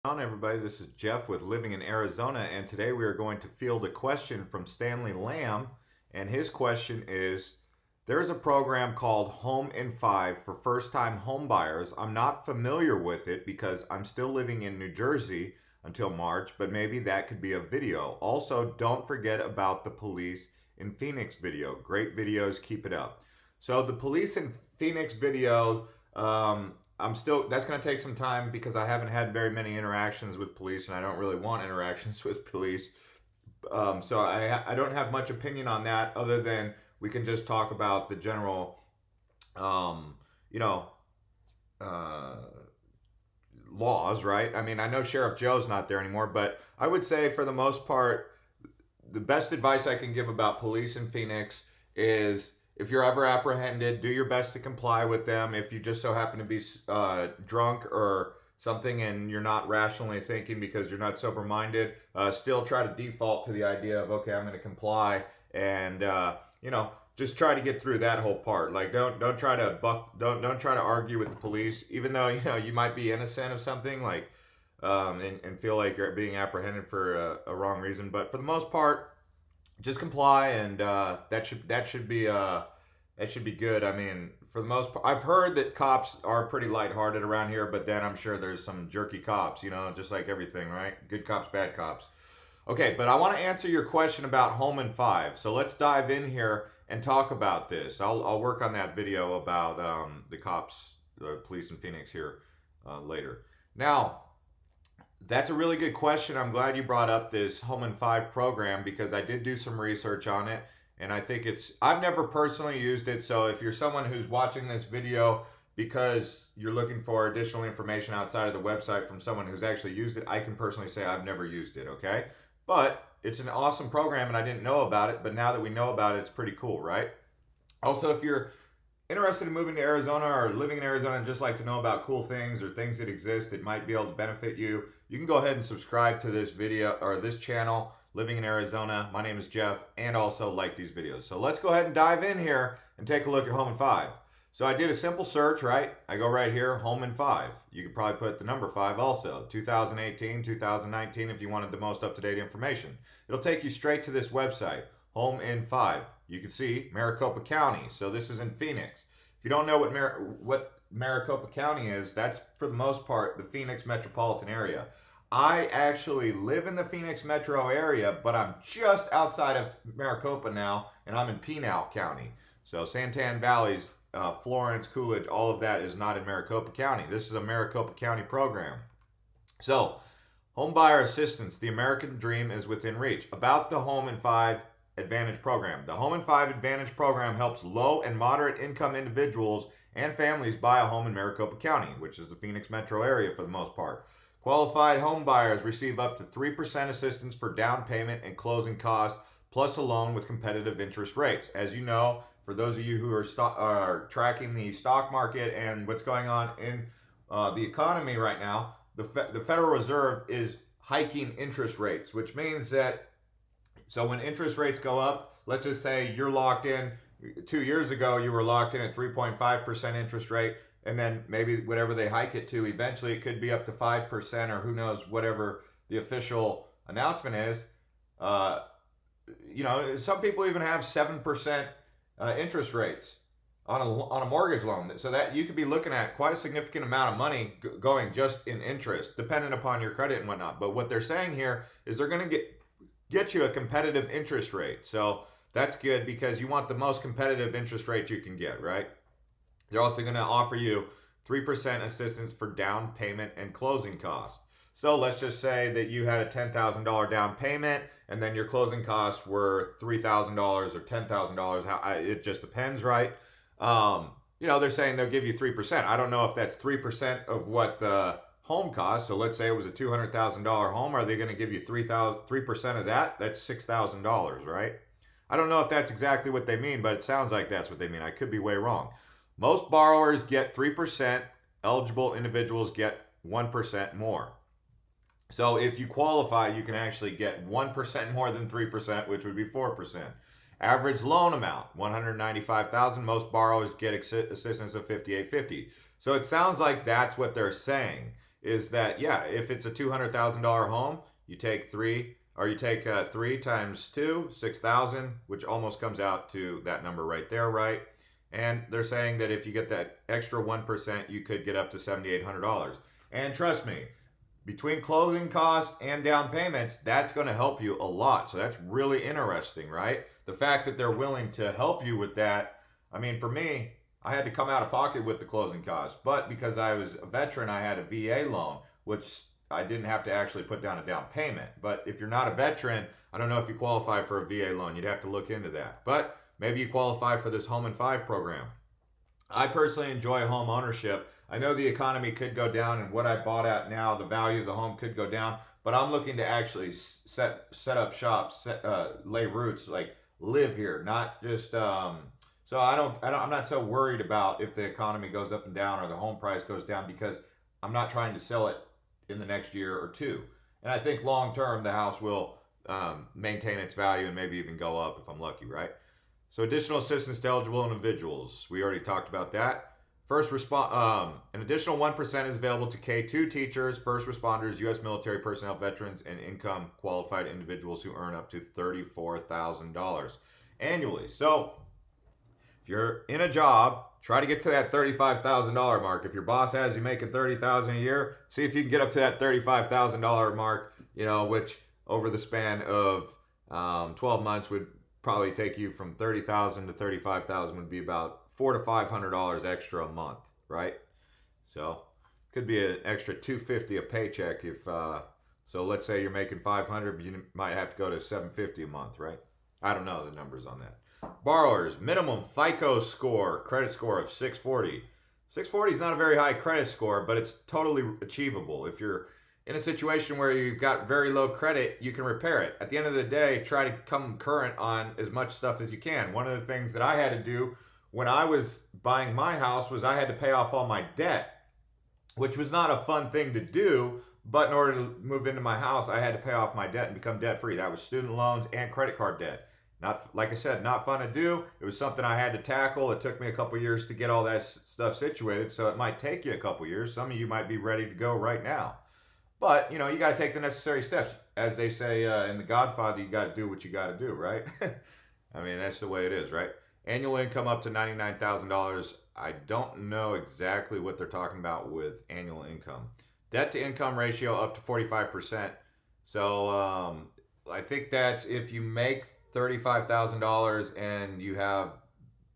On everybody, this is Jeff with Living in Arizona, and today we are going to field a question from Stanley Lamb. And his question is: there's a program called Home in 5 for first-time home buyers. I'm not familiar with it because I'm still living in New Jersey until March, but maybe that could be a video. Also, don't forget about the police in Phoenix video. Great videos, keep it up. So the police in Phoenix video, that's going to take some time because I haven't had very many interactions with police and I don't really want interactions with police. So I don't have much opinion on that other than we can just talk about the general, um, you know, uh, laws, right? I mean, I know Sheriff Joe's not there anymore, but I would say for the most part, the best advice I can give about police in Phoenix is if you're ever apprehended, do your best to comply with them. If you just so happen to be drunk or something and you're not rationally thinking because you're not sober minded, still try to default to the idea of, okay, I'm going to comply and, just try to get through that whole part. Like don't try to don't try to argue with the police, even though you might be innocent of something, like and feel like you're being apprehended for a wrong reason. But for the most part, just comply, and that should be good. I mean, for the most part, I've heard that cops are pretty lighthearted around here, but then I'm sure there's some jerky cops, just like everything, right? Good cops, bad cops. Okay, but I want to answer your question about Home in 5. So let's dive in here and talk about this. I'll work on that video about the police in Phoenix here later. Now, that's a really good question. I'm glad you brought up this Home in 5 program because I did do some research on it, and I think I've never personally used it. So if you're someone who's watching this video because you're looking for additional information outside of the website from someone who's actually used it, I can personally say I've never used it, okay? But it's an awesome program and I didn't know about it, but now that we know about it, it's pretty cool, right? Also, if you're interested in moving to Arizona or living in Arizona and just like to know about cool things or things that exist that might be able to benefit you, you can go ahead and subscribe to this video or this channel, Living in Arizona. My name is Jeff, and also like these videos. So let's go ahead and dive in here and take a look at Home in 5. So I did a simple search, right? I go right here, Home in 5. You could probably put the number 5 also, 2018, 2019 if you wanted the most up-to-date information. It'll take you straight to this website, Home in 5. You can see Maricopa County. So this is in Phoenix. If you don't know what Maricopa County is, that's for the most part the Phoenix metropolitan area. I actually live in the Phoenix metro area, but I'm just outside of Maricopa now, and I'm in Pinal County. So Santan Valley's Florence, Coolidge, all of that is not in Maricopa County. This is a Maricopa County program. So, home buyer assistance, the American dream is within reach. About the Home in 5 Advantage program. The Home in 5 Advantage program helps low and moderate income individuals and families buy a home in Maricopa County, which is the Phoenix metro area for the most part. Qualified home buyers receive up to 3% assistance for down payment and closing costs, plus a loan with competitive interest rates. As you know, for those of you who are tracking the stock market and what's going on in the economy right now, the Federal Reserve is hiking interest rates, which means that, so when interest rates go up, let's just say you're locked in, 2 years ago you were locked in at 3.5% interest rate, and then maybe whatever they hike it to, eventually it could be up to 5%, or who knows, whatever the official announcement is. Some people even have 7% interest rates on a mortgage loan. So that you could be looking at quite a significant amount of money going just in interest, dependent upon your credit and whatnot. But what they're saying here is they're going to get you a competitive interest rate. So that's good because you want the most competitive interest rate you can get, right? They're also going to offer you 3% assistance for down payment and closing costs. So let's just say that you had a $10,000 down payment and then your closing costs were $3,000 or $10,000. It just depends, right? They're saying they'll give you 3%. I don't know if that's 3% of what the home costs. So let's say it was a $200,000 home. Are they going to give you 3% of that? That's $6,000, right? I don't know if that's exactly what they mean, but it sounds like that's what they mean. I could be way wrong. Most borrowers get 3%. Eligible individuals get 1% more. So if you qualify, you can actually get 1% more than 3%, which would be 4%. Average loan amount, $195,000. Most borrowers get assistance of $5,850. So it sounds like that's what they're saying, is that, yeah, if it's a $200,000 home, you take three times two, 6,000, which almost comes out to that number right there, right? And they're saying that if you get that extra 1%, you could get up to $7,800. And trust me, between closing costs and down payments, that's going to help you a lot. So that's really interesting, right? The fact that they're willing to help you with that. I mean, for me, I had to come out of pocket with the closing costs, but because I was a veteran, I had a VA loan, which I didn't have to actually put down a down payment. But if you're not a veteran, I don't know if you qualify for a VA loan. You'd have to look into that. But maybe you qualify for this Home in 5 program. I personally enjoy home ownership. I know the economy could go down, and what I bought at now, the value of the home could go down. But I'm looking to actually set up shop, lay roots, like live here, not just. So I'm not so worried about if the economy goes up and down or the home price goes down, because I'm not trying to sell it in the next year or two. And I think long term the house will maintain its value and maybe even go up if I'm lucky, right? So additional assistance to eligible individuals. We already talked about that. An additional 1% is available to K2 teachers, first responders, U.S. military personnel, veterans, and income qualified individuals who earn up to $34,000 annually. So if you're in a job, try to get to that $35,000 mark. If your boss has you making $30,000 a year, see if you can get up to that $35,000 mark, which over the span of 12 months would probably take you from $30,000 to $35,000, would be about $400 to $500 extra a month, right? So could be an extra $250 a paycheck if so let's say you're making $500, but you might have to go to $750 a month, right? I don't know the numbers on that. Borrowers, minimum FICO score, credit score of 640. 640 is not a very high credit score, but it's totally achievable. If you're in a situation where you've got very low credit, you can repair it. At the end of the day, try to come current on as much stuff as you can. One of the things that I had to do when I was buying my house was I had to pay off all my debt, which was not a fun thing to do. But in order to move into my house, I had to pay off my debt and become debt free. That was student loans and credit card debt. Not, like I said, not fun to do. It was something I had to tackle. It took me a couple years to get all that stuff situated, so it might take you a couple years. Some of you might be ready to go right now. But, you got to take the necessary steps. As they say in The Godfather, you got to do what you got to do, right? I mean, that's the way it is, right? Annual income up to $99,000. I don't know exactly what they're talking about with annual income. Debt to income ratio up to 45%. So I think that's if you make $35,000 and you have,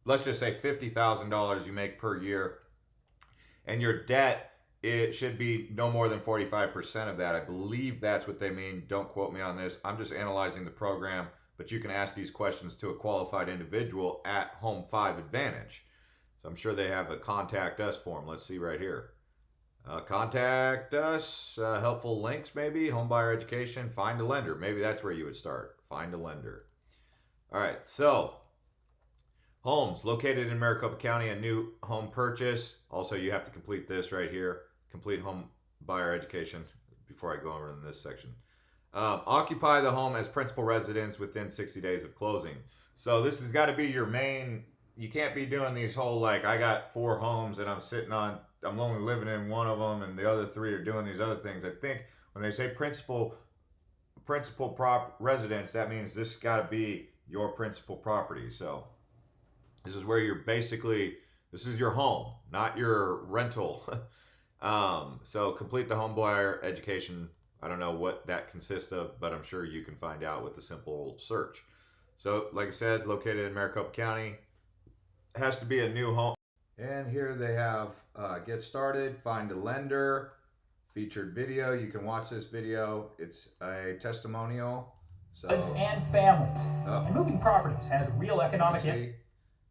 let's just say $50,000 you make per year, and your debt, it should be no more than 45% of that. I believe that's what they mean. Don't quote me on this. I'm just analyzing the program, but you can ask these questions to a qualified individual at Home 5 Advantage. So I'm sure they have a contact us form. Let's see right here. Contact us, helpful links maybe, home buyer education, find a lender. Maybe that's where you would start. Find a lender. All right, so homes located in Maricopa County, a new home purchase. Also, you have to complete this right here. Complete home buyer education before I go over in this section. Occupy the home as principal residence within 60 days of closing. So this has got to be your main. You can't be doing these whole like I got 4 homes and I'm only living in one of them and the other 3 are doing these other things. I think when they say principal residence, that means this got to be your principal property. So this is where this is your home, not your rental. So complete the home buyer education. I don't know what that consists of, but I'm sure you can find out with a simple search. So like I said, located in Maricopa County, has to be a new home. And here they have get started, find a lender, featured video. You can watch this video. It's a testimonial. So, and families and moving properties has real economic impact.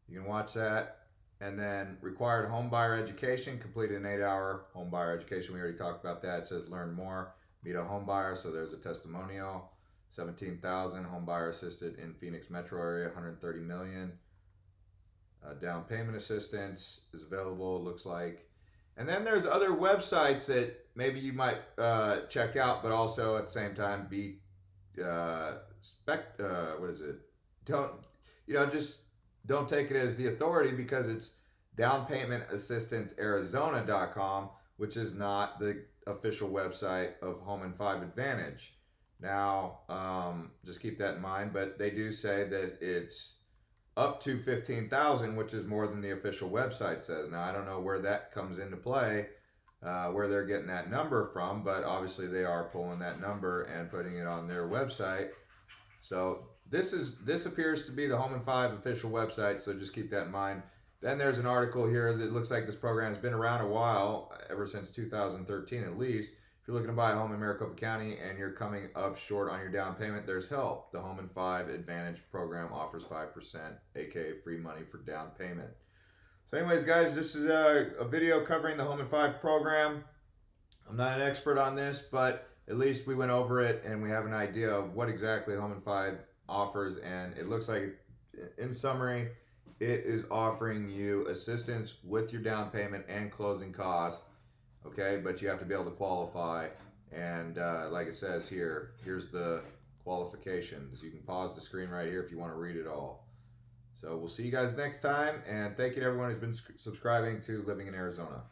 You can watch that. And then required home buyer education, complete an 8-hour home buyer education. We already talked about that. It says learn more, meet a home buyer. So there's a testimonial. 17,000 home buyer assisted in Phoenix metro area, 130 million. Down payment assistance is available, it looks like. And then there's other websites that maybe you might check out, but also at the same time be don't take it as the authority, because it's downpaymentasistance.arizona.com, which is not the official website of Home and 5 Advantage. Now, just keep that in mind, but they do say that it's up to 15,000, which is more than the official website says. Now, I don't know where that comes into play, where they're getting that number from, but obviously they are pulling that number and putting it on their website. So this appears to be the Home and 5 official website, so just keep that in mind. Then there's an article here that looks like this program has been around a while, ever since 2013 at least. If you're looking to buy a home in Maricopa County and you're coming up short on your down payment, there's help. The Home and 5 Advantage program offers 5%, aka free money for down payment. So anyways, guys, this is a video covering the Home and 5 program. I'm not an expert on this, but at least we went over it and we have an idea of what exactly Home and 5 offers. And it looks like, in summary, it is offering you assistance with your down payment and closing costs, okay? But you have to be able to qualify. And like it says here, here's the qualifications. You can pause the screen right here if you want to read it all. So we'll see you guys next time. And thank you to everyone who's been subscribing to Living in Arizona.